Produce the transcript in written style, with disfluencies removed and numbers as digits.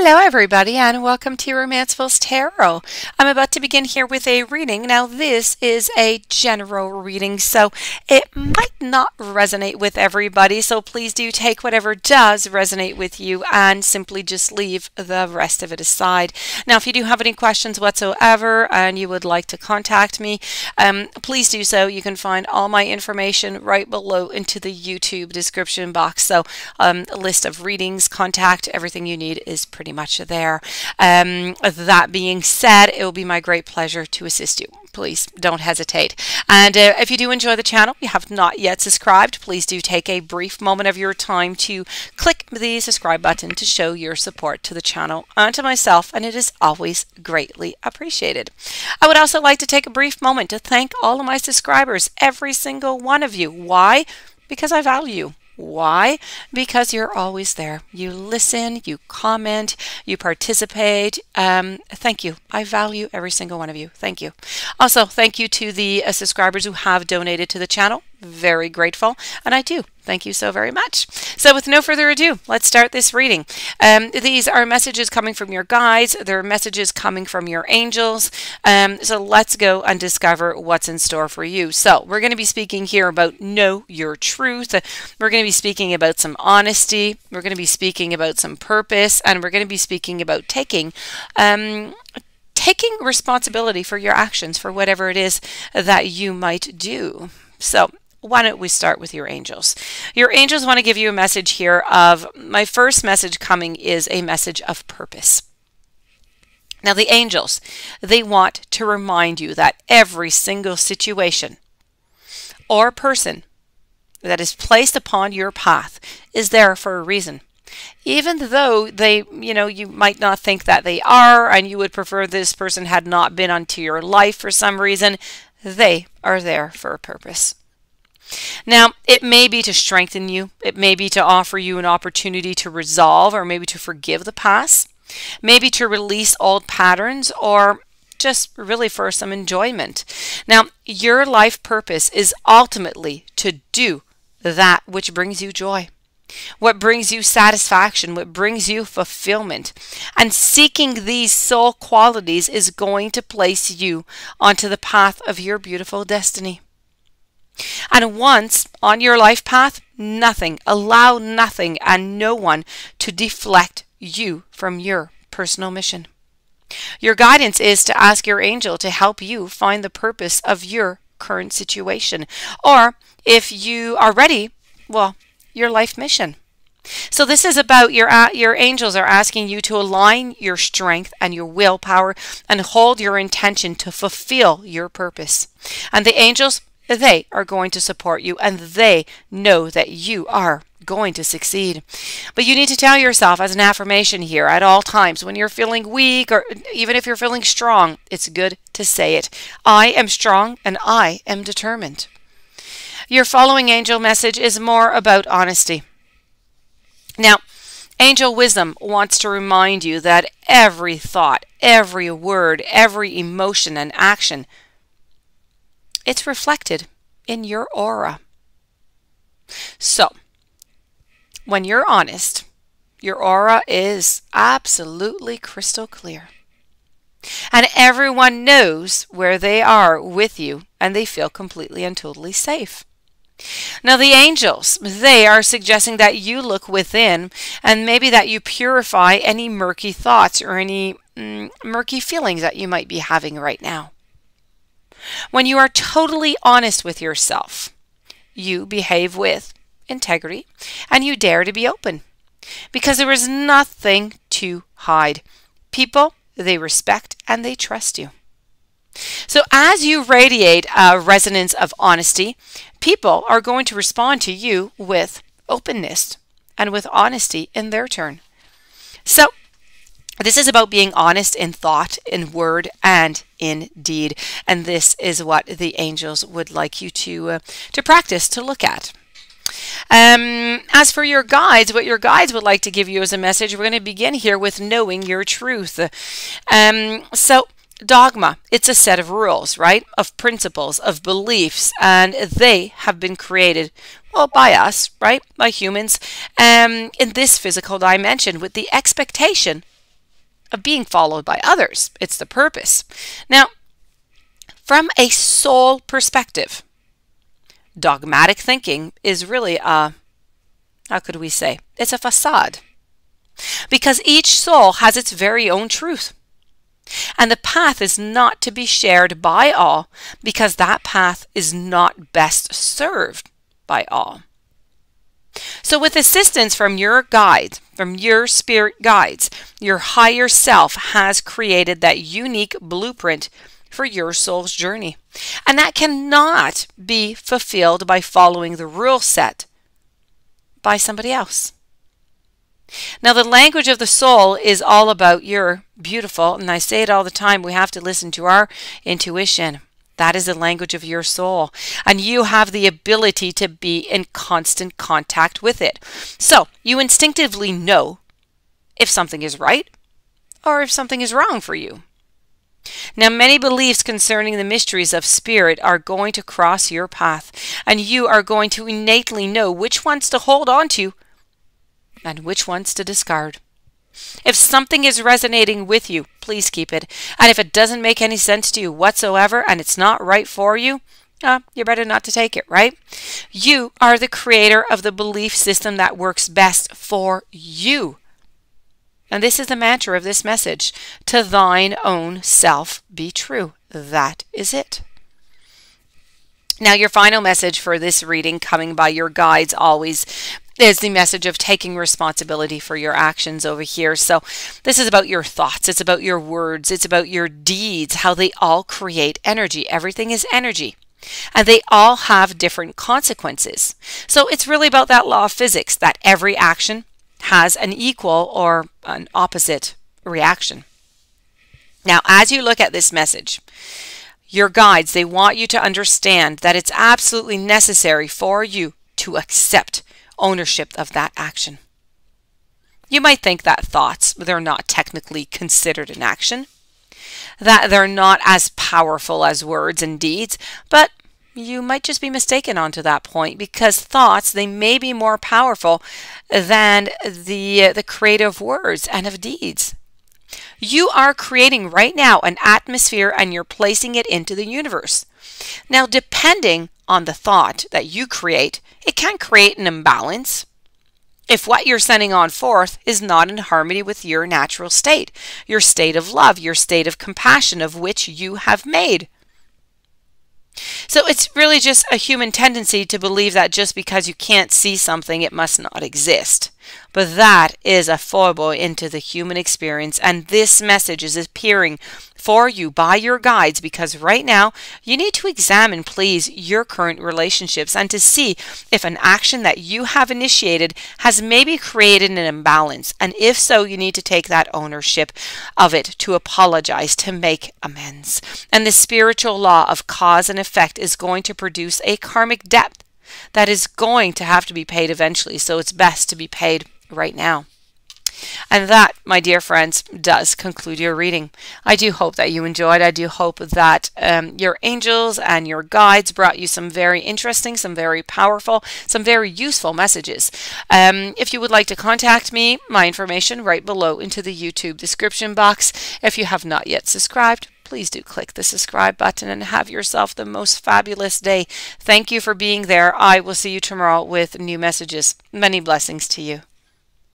Hello everybody and welcome to Romanceful's Tarot. I'm about to begin here with a reading. Now this is a general reading, so it might not resonate with everybody, so please do take whatever does resonate with you and simply just leave the rest of it aside. Now if you do have any questions whatsoever and you would like to contact me, please do so. You can find all my information right below into the YouTube description box. So a list of readings, contact, everything you need is pretty much there. That being said, it will be my great pleasure to assist you. Please don't hesitate. And if you do enjoy the channel, you have not yet subscribed, please do take a brief moment of your time to click the subscribe button to show your support to the channel and to myself, and it is always greatly appreciated. I would also like to take a brief moment to thank all of my subscribers, every single one of you. Why? Because I value you. Why? Because you're always there. You listen, you comment, you participate. Thank you. I value every single one of you. Thank you. Also, thank you to the subscribers who have donated to the channel. Very grateful. And I do. Thank you so very much. So with no further ado, let's start this reading. These are messages coming from your guides. They're messages coming from your angels. So let's go and discover what's in store for you. So we're going to be speaking here about know your truth. We're going to be speaking about some honesty. We're going to be speaking about some purpose. And we're going to be speaking about taking responsibility for your actions, for whatever it is that you might do. So why don't we start with your angels? Your angels want to give you a message here of, my first message coming is a message of purpose. Now the angels, they want to remind you that every single situation or person that is placed upon your path is there for a reason. Even though they, you might not think that they are, and you would prefer this person had not been onto your life for some reason, they are there for a purpose. Now, it may be to strengthen you. It may be to offer you an opportunity to resolve or maybe to forgive the past, maybe to release old patterns, or just really for some enjoyment. Now, your life purpose is ultimately to do that which brings you joy, what brings you satisfaction, what brings you fulfillment. And seeking these soul qualities is going to place you onto the path of your beautiful destiny. And once on your life path, allow nothing and no one to deflect you from your personal mission. Your guidance is to ask your angel to help you find the purpose of your current situation. Or if you are ready, well, your life mission. So this is about your angels are asking you to align your strength and your willpower and hold your intention to fulfill your purpose. And the angels, they are going to support you, and they know that you are going to succeed. But you need to tell yourself as an affirmation here at all times when you're feeling weak, or even if you're feeling strong, it's good to say it. I am strong and I am determined. Your following angel message is more about honesty. Now, angel wisdom wants to remind you that every thought, every word, every emotion and action, it's reflected in your aura. So, when you're honest, your aura is absolutely crystal clear. And everyone knows where they are with you, and they feel completely and totally safe. Now the angels, they are suggesting that you look within, and maybe that you purify any murky thoughts or any murky feelings that you might be having right now. When you are totally honest with yourself, you behave with integrity and you dare to be open because there is nothing to hide. People, they respect and they trust you. So as you radiate a resonance of honesty, people are going to respond to you with openness and with honesty in their turn. So this is about being honest in thought, in word, and in deed. And this is what the angels would like you to practice, to look at. As for your guides, what your guides would like to give you as a message, we're going to begin here with knowing your truth. So dogma, it's a set of rules, right? Of principles, of beliefs, and they have been created, well, by us, right? By humans, in this physical dimension with the expectation of being followed by others. It's the purpose. Now, from a soul perspective, dogmatic thinking is really how could we say? It's a facade. Because each soul has its very own truth. And the path is not to be shared by all, because that path is not best served by all. So with assistance from your guide, from your spirit guides, your higher self has created that unique blueprint for your soul's journey. And that cannot be fulfilled by following the rule set by somebody else. Now, the language of the soul is all about your beautiful, and I say it all the time, we have to listen to our intuition. That is the language of your soul. And you have the ability to be in constant contact with it. So, you instinctively know if something is right or if something is wrong for you. Now, many beliefs concerning the mysteries of spirit are going to cross your path, and you are going to innately know which ones to hold on to and which ones to discard. If something is resonating with you, please keep it. And if it doesn't make any sense to you whatsoever and it's not right for you, you're better not to take it, right? You are the creator of the belief system that works best for you. And this is the mantra of this message. To thine own self be true. That is it. Now, your final message for this reading, coming by your guides always, is the message of taking responsibility for your actions over here. So this is about your thoughts. It's about your words. It's about your deeds, how they all create energy. Everything is energy. And they all have different consequences. So it's really about that law of physics, that every action has an equal or an opposite reaction. Now, as you look at this message, your guides, they want you to understand that it's absolutely necessary for you to accept ownership of that action. You might think that thoughts, they're not technically considered an action, that they're not as powerful as words and deeds, but you might just be mistaken onto that point, because thoughts, they may be more powerful than the creative words and of deeds. You are creating right now an atmosphere, and you're placing it into the universe. Now, depending on the thought that you create, it can create an imbalance if what you're sending on forth is not in harmony with your natural state, your state of love, your state of compassion, of which you have made. So it's really just a human tendency to believe that just because you can't see something, it must not exist. But that is a foible into the human experience, and this message is appearing for you by your guides, because right now you need to examine, please, your current relationships and to see if an action that you have initiated has maybe created an imbalance. And if so, you need to take that ownership of it, to apologize, to make amends. And the spiritual law of cause and effect is going to produce a karmic debt that is going to have to be paid eventually. So it's best to be paid right now. And that, my dear friends, does conclude your reading. I do hope that you enjoyed. I do hope that your angels and your guides brought you some very interesting, some very powerful, some very useful messages. If you would like to contact me, my information right below into the YouTube description box. If you have not yet subscribed, please do click the subscribe button and have yourself the most fabulous day. Thank you for being there. I will see you tomorrow with new messages. Many blessings to you.